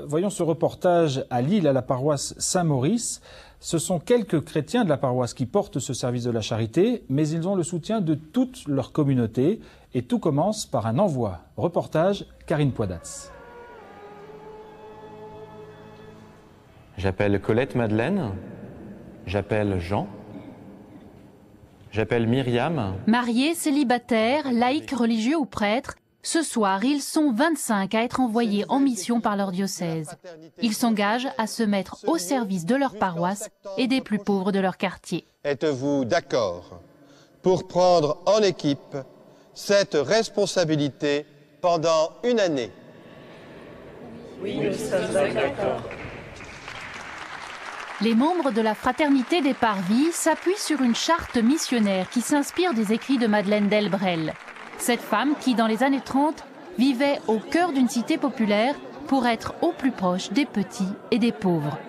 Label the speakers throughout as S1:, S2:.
S1: voyons ce reportage à Lille, à la paroisse Saint-Maurice. Ce sont quelques chrétiens de la paroisse qui portent ce service de la charité, mais ils ont le soutien de toute leur communauté. Et tout commence par un envoi. Reportage, Karine Poidatz.
S2: J'appelle Colette Madeleine, j'appelle Jean, j'appelle Myriam.
S3: Mariés, célibataires, laïcs, religieux ou prêtres, ce soir, ils sont 25 à être envoyés en mission par leur diocèse. Ils s'engagent à se mettre au service de leur paroisse et des plus pauvres de leur quartier.
S4: Êtes-vous d'accord pour prendre en équipe cette responsabilité pendant une année?
S5: Oui, nous sommes d'accord.
S3: Les membres de la Fraternité des Parvis s'appuient sur une charte missionnaire qui s'inspire des écrits de Madeleine Delbrel. Cette femme qui, dans les années 30, vivait au cœur d'une cité populaire pour être au plus proche des petits et des pauvres.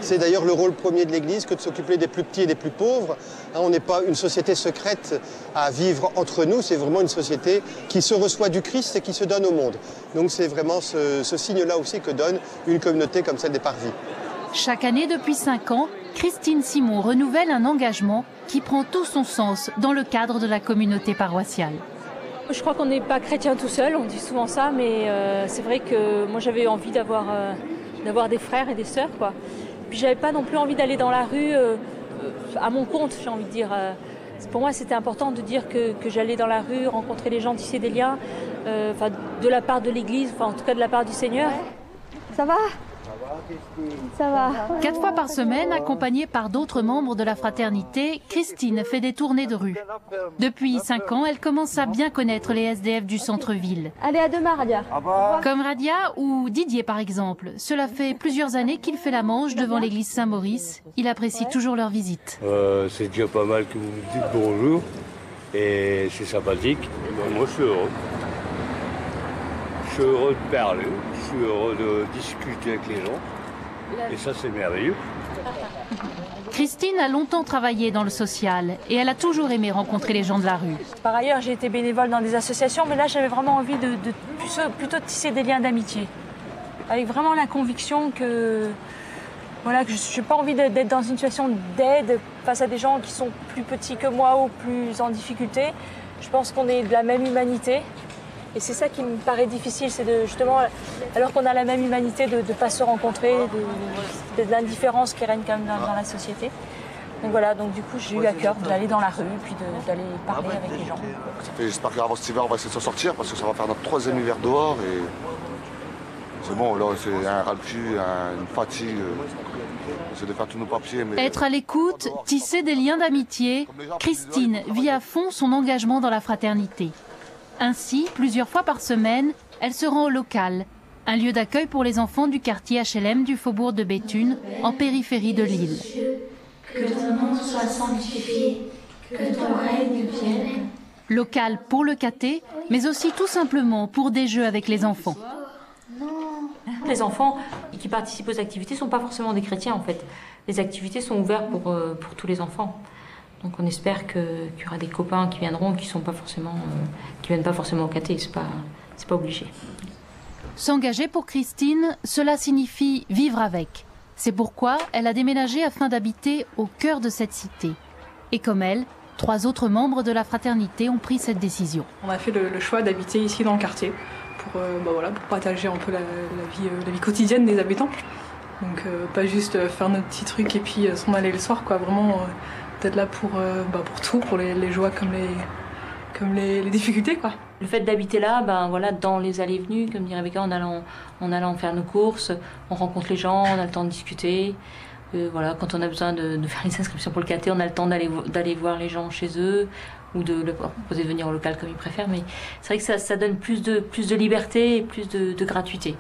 S4: C'est d'ailleurs le rôle premier de l'Église que de s'occuper des plus petits et des plus pauvres. On n'est pas une société secrète à vivre entre nous, c'est vraiment une société qui se reçoit du Christ et qui se donne au monde. Donc c'est vraiment ce signe-là aussi que donne une communauté comme celle des Parvis.
S3: Chaque année depuis 5 ans, Christine Simon renouvelle un engagement qui prend tout son sens dans le cadre de la communauté paroissiale.
S5: Je crois qu'on n'est pas chrétien tout seul, on dit souvent ça, mais c'est vrai que moi j'avais envie d'avoir des frères et des sœurs, quoi. Puis j'avais pas non plus envie d'aller dans la rue à mon compte, j'ai envie de dire. Pour moi c'était important de dire que j'allais dans la rue, rencontrer les gens, tisser des liens, de la part de l'Église, en tout cas de la part du Seigneur.
S6: Ça va ? Ça va.
S3: 4 fois par semaine, accompagnée par d'autres membres de la fraternité, Christine fait des tournées de rue. Depuis 5 ans, elle commence à bien connaître les SDF du centre-ville.
S6: Allez, à demain, Radia.
S3: Comme Radia ou Didier, par exemple. Cela fait plusieurs années qu'il fait la manche devant l'église Saint-Maurice. Il apprécie toujours leur visite.
S7: C'est déjà pas mal que vous me dites bonjour. Et c'est sympathique. Moi, je suis heureux. Je suis heureux de parler, je suis heureux de discuter avec les gens, et ça c'est merveilleux.
S3: Christine a longtemps travaillé dans le social et elle a toujours aimé rencontrer les gens de la rue.
S5: Par ailleurs, j'ai été bénévole dans des associations, mais là j'avais vraiment envie de plutôt tisser des liens d'amitié. Avec vraiment la conviction que je n'ai pas envie d'être dans une situation d'aide face à des gens qui sont plus petits que moi ou plus en difficulté. Je pense qu'on est de la même humanité. Et c'est ça qui me paraît difficile, c'est de justement, alors qu'on a la même humanité, de ne pas se rencontrer, de l'indifférence qui règne quand même dans la société. Donc voilà, donc du coup j'ai eu à cœur d'aller dans la rue, puis d'aller parler avec les gens.
S8: J'espère qu'avant cet hiver on va essayer de s'en sortir, parce que ça va faire notre 3e hiver dehors. Et c'est bon, là c'est un ras-le-cul, une fatigue. C'est de faire tous nos papiers. Mais...
S3: Être à l'écoute, tisser des liens d'amitié, Christine vit à fond son engagement dans la fraternité. Ainsi, plusieurs fois par semaine, elle se rend au local, un lieu d'accueil pour les enfants du quartier HLM du faubourg de Béthune, en périphérie de Lille.
S9: Que ton nom soit sanctifié, que ton règne vienne.
S3: Local pour le caté, mais aussi tout simplement pour des jeux avec les enfants.
S5: Les enfants qui participent aux activités ne sont pas forcément des chrétiens en fait. Les activités sont ouvertes pour tous les enfants. Donc on espère qu'il y aura des copains qui viendront, qui viennent pas forcément au caté, c'est pas obligé.
S3: S'engager pour Christine, cela signifie vivre avec. C'est pourquoi elle a déménagé afin d'habiter au cœur de cette cité. Et comme elle, 3 autres membres de la fraternité ont pris cette décision.
S10: On a fait le choix d'habiter ici dans le quartier pour partager un peu la vie quotidienne des habitants. Donc pas juste faire notre petit truc et puis s'en aller le soir, quoi. Vraiment d'être là pour tout, pour les joies comme les difficultés, quoi.
S5: Le fait d'habiter là, dans les allées et venues, comme dirait Rebecca, en allant faire nos courses, on rencontre les gens, on a le temps de discuter. Quand on a besoin de faire les inscriptions pour le caté, on a le temps d'aller voir les gens chez eux ou de leur proposer de venir au local comme ils préfèrent. Mais c'est vrai que ça donne plus de liberté et plus de gratuité.